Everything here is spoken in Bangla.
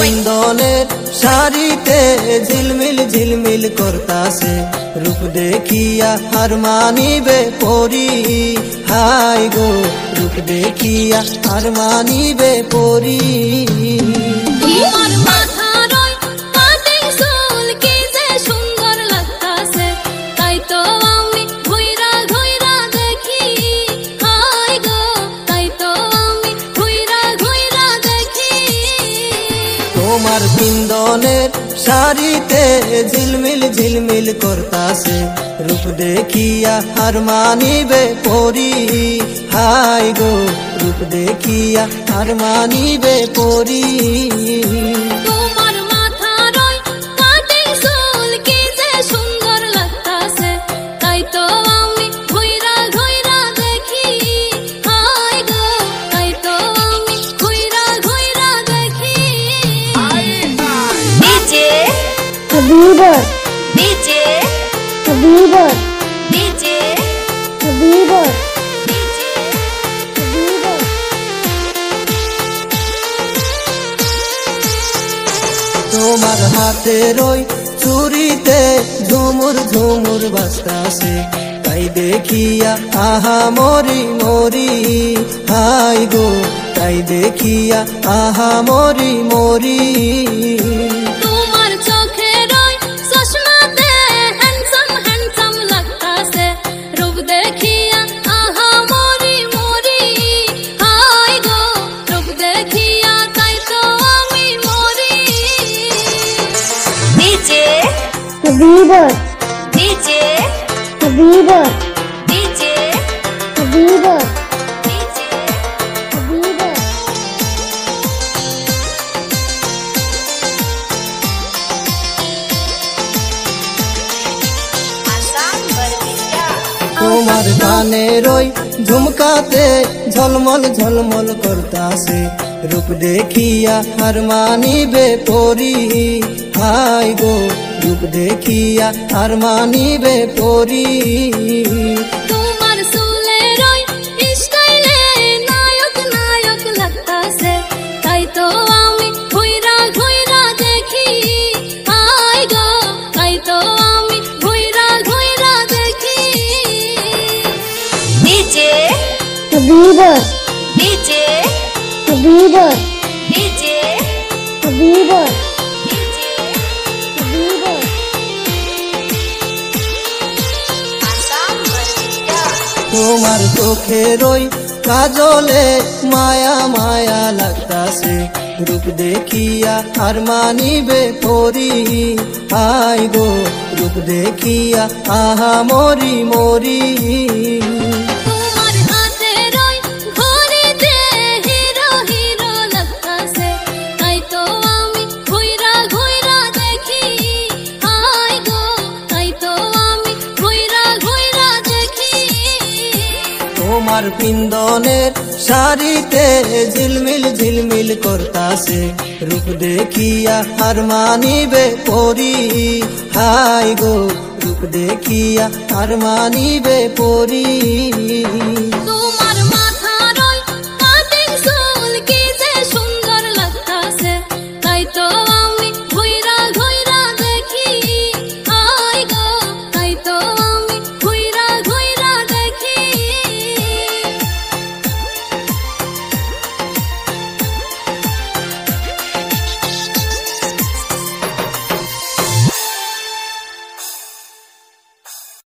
পিন্দনের শাড়িতে ঝিলমিল ঝিলমিল করতাছে রূপ দেখিয়া হার মানিবে পরি হাই গো রূপ দেখিয়া হার মানিবে পরি তোমার পিন্দনের শাড়িতে ঝিলমিল ঝিলমিল করতাছে রূপ দেখিয়া হার মানিবে পরি হাই গো রূপ দেখিয়া হার মানিবে পরি Habiba DJ Habiba DJ Habiba DJ Habiba তোমার হাতের ওই চুরিতে ঝুমুর ঝুমুর বাজতাছে তাই দেখিয়া আহা মরি মরি হাই গো তাই দেখিয়া আহা মরি মরি Habiba DJ Habiba DJ Habiba DJ Habiba Asam berbeda তোমার গানের ওই ঝুমকাতে ঝলমল ঝলমল করতাছে রূপ দেখিয়া হার মানিবে পরি হাই গো রূপ দেখিয়া হার মানিবে পরি তোমার চুলের ওই স্টাইলে নায়ক নায়ক লাগতাছে তাই তো আমি ঘুইরা ঘুইরা দেখি হাই গো তাই তো আমি ঘুইরা ঘুইরা দেখি DJ Habiba DJ Habiba DJ Habiba DJ Habiba Asam berbeda তোমার চোখের ওই কাজলে মায়া মায়া লাগতাছে রূপ দেখিয়া হার মানিবে পরি হাই গো রূপ দেখিয়া আহা মরি মরি তোমার হাতের ওই ঘড়িতে হিরো হিরো লাগতাছে তাই তো আমি ঘুইরা ঘুইরা দেখি হাই গো তাই তো আমি ঘুইরা ঘুইরা দেখি তোমার পিন্দনের শাড়িতে ঝিলমিল ঝিলমিল করতাছে রূপ দেখিয়া হার মানিবে পরি হাই গো রূপ দেখিয়া হার মানিবে পরি তোমার